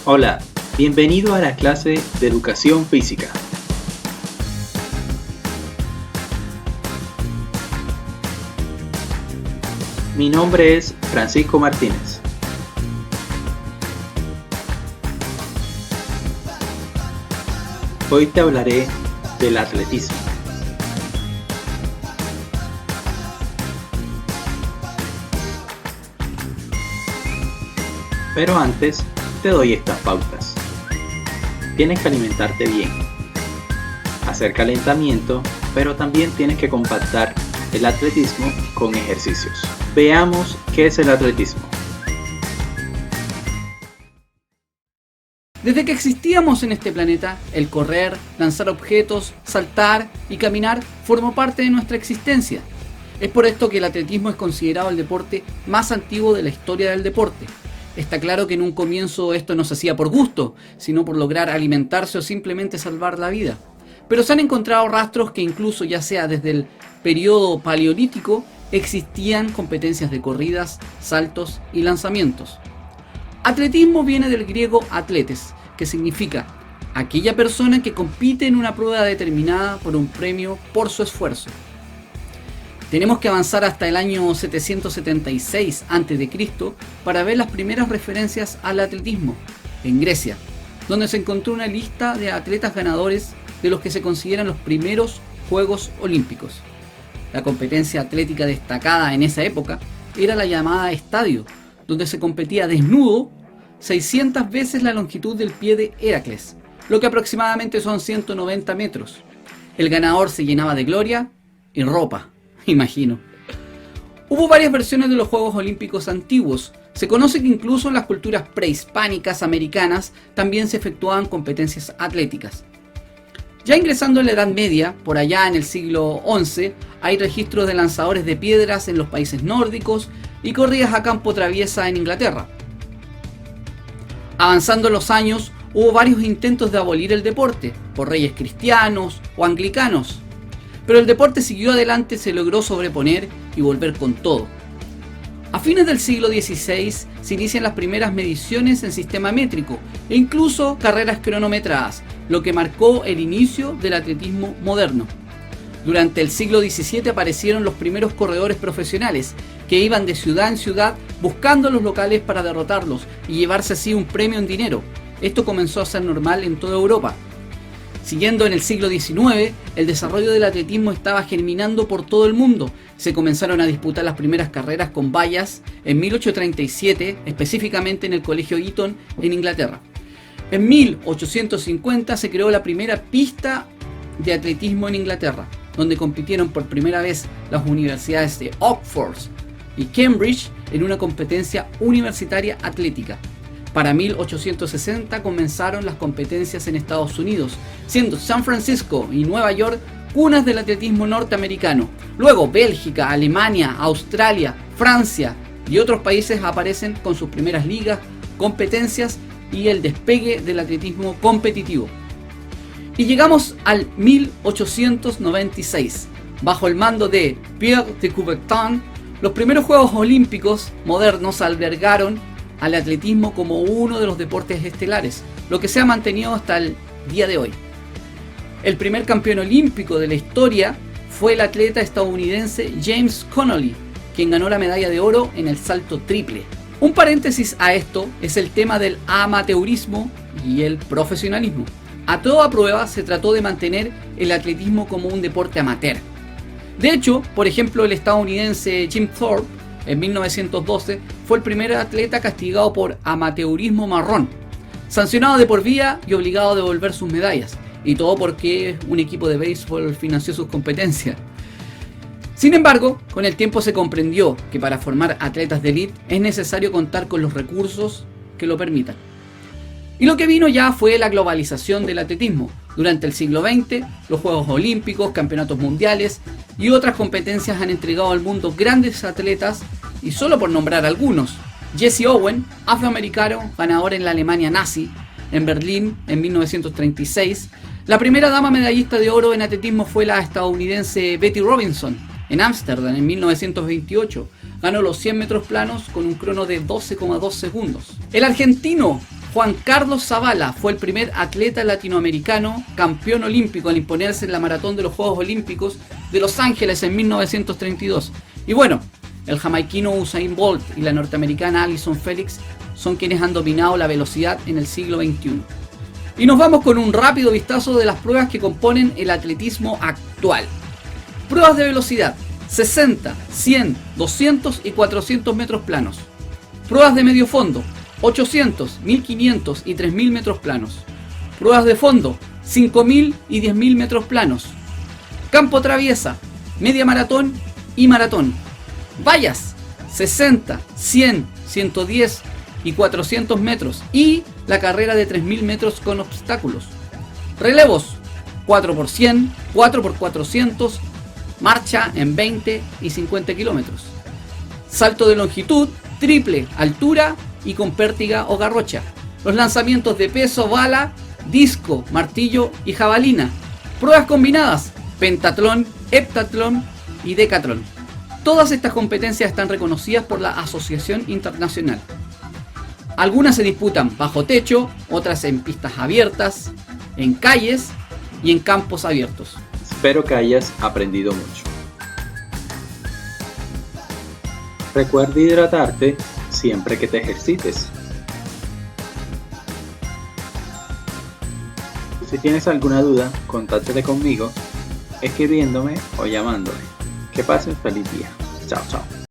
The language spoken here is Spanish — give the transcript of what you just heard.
Hola, bienvenido a la clase de Educación Física. Mi nombre es Francisco Martínez. Hoy te hablaré del atletismo. Pero antes, te doy estas pautas. Tienes que alimentarte bien, hacer calentamiento, pero también tienes que compactar el atletismo con ejercicios. Veamos qué es el atletismo. Desde que existíamos en este planeta, el correr, lanzar objetos, saltar y caminar formó parte de nuestra existencia. Es por esto que el atletismo es considerado el deporte más antiguo de la historia del deporte. Está claro que en un comienzo esto no se hacía por gusto, sino por lograr alimentarse o simplemente salvar la vida. Pero se han encontrado rastros que incluso ya sea desde el periodo paleolítico existían competencias de corridas, saltos y lanzamientos. Atletismo viene del griego atletes, que significa aquella persona que compite en una prueba determinada por un premio por su esfuerzo. Tenemos que avanzar hasta el año 776 a.C. para ver las primeras referencias al atletismo, en Grecia, donde se encontró una lista de atletas ganadores de los que se consideran los primeros Juegos Olímpicos. La competencia atlética destacada en esa época era la llamada estadio, donde se competía desnudo 600 veces la longitud del pie de Heracles, lo que aproximadamente son 190 metros. El ganador se llenaba de gloria y ropa, imagino. Hubo varias versiones de los Juegos Olímpicos antiguos. Se conoce que incluso en las culturas prehispánicas americanas también se efectuaban competencias atléticas. Ya ingresando en la Edad Media, por allá en el siglo XI, hay registros de lanzadores de piedras en los países nórdicos y corridas a campo traviesa en Inglaterra. Avanzando los años, hubo varios intentos de abolir el deporte, por reyes cristianos o anglicanos. Pero el deporte siguió adelante, se logró sobreponer y volver con todo. A fines del siglo XVI se inician las primeras mediciones en sistema métrico e incluso carreras cronometradas, lo que marcó el inicio del atletismo moderno. Durante el siglo XVII aparecieron los primeros corredores profesionales que iban de ciudad en ciudad buscando a los locales para derrotarlos y llevarse así un premio en dinero. Esto comenzó a ser normal en toda Europa. Siguiendo en el siglo XIX, el desarrollo del atletismo estaba germinando por todo el mundo. Se comenzaron a disputar las primeras carreras con vallas en 1837, específicamente en el Colegio Eton en Inglaterra. En 1850 se creó la primera pista de atletismo en Inglaterra, donde compitieron por primera vez las universidades de Oxford y Cambridge en una competencia universitaria atlética. Para 1860 comenzaron las competencias en Estados Unidos, siendo San Francisco y Nueva York cunas del atletismo norteamericano. Luego Bélgica, Alemania, Australia, Francia y otros países aparecen con sus primeras ligas, competencias y el despegue del atletismo competitivo. Y llegamos al 1896. Bajo el mando de Pierre de Coubertin, los primeros Juegos Olímpicos modernos albergaron al atletismo como uno de los deportes estelares, lo que se ha mantenido hasta el día de hoy. El primer campeón olímpico de la historia fue el atleta estadounidense James Connolly, quien ganó la medalla de oro en el salto triple. Un paréntesis a esto es el tema del amateurismo y el profesionalismo. A toda prueba se trató de mantener el atletismo como un deporte amateur. De hecho, por ejemplo, el estadounidense Jim Thorpe en 1912 fue el primer atleta castigado por amateurismo marrón, sancionado de por vida y obligado a devolver sus medallas, y todo porque un equipo de béisbol financió sus competencias. Sin embargo, con el tiempo se comprendió que para formar atletas de élite es necesario contar con los recursos que lo permitan. Y lo que vino ya fue la globalización del atletismo. Durante el siglo XX, los Juegos Olímpicos, campeonatos mundiales y otras competencias han entregado al mundo grandes atletas, y solo por nombrar algunos: Jesse Owens, afroamericano, ganador en la Alemania nazi, en Berlín en 1936. La primera dama medallista de oro en atletismo fue la estadounidense Betty Robinson, en Ámsterdam en 1928. Ganó los 100 metros planos con un crono de 12,2 segundos. El argentino Juan Carlos Zavala fue el primer atleta latinoamericano campeón olímpico al imponerse en la maratón de los Juegos Olímpicos de Los Ángeles en 1932. Y bueno, el jamaiquino Usain Bolt y la norteamericana Allyson Felix son quienes han dominado la velocidad en el siglo XXI. Y nos vamos con un rápido vistazo de las pruebas que componen el atletismo actual. Pruebas de velocidad: 60, 100, 200 y 400 metros planos. Pruebas de medio fondo: 800, 1500 y 3000 metros planos. Pruebas de fondo: 5000 y 10.000 metros planos. Campo traviesa, media maratón y maratón. Vallas: 60, 100, 110 y 400 metros. Y la carrera de 3000 metros con obstáculos. Relevos: 4x100, 4x400, marcha en 20 y 50 kilómetros. Salto de longitud, triple, altura y con pértiga o garrocha. Los lanzamientos de peso, bala, disco, martillo y jabalina. Pruebas combinadas: pentatlón, heptatlón y decatlón. Todas estas competencias están reconocidas por la Asociación Internacional. Algunas se disputan bajo techo, otras en pistas abiertas, en calles y en campos abiertos. Espero que hayas aprendido mucho. Recuerda hidratarte siempre que te ejercites. Si tienes alguna duda, contáctate conmigo escribiéndome o llamándome. Que pases feliz día. Chao, chao.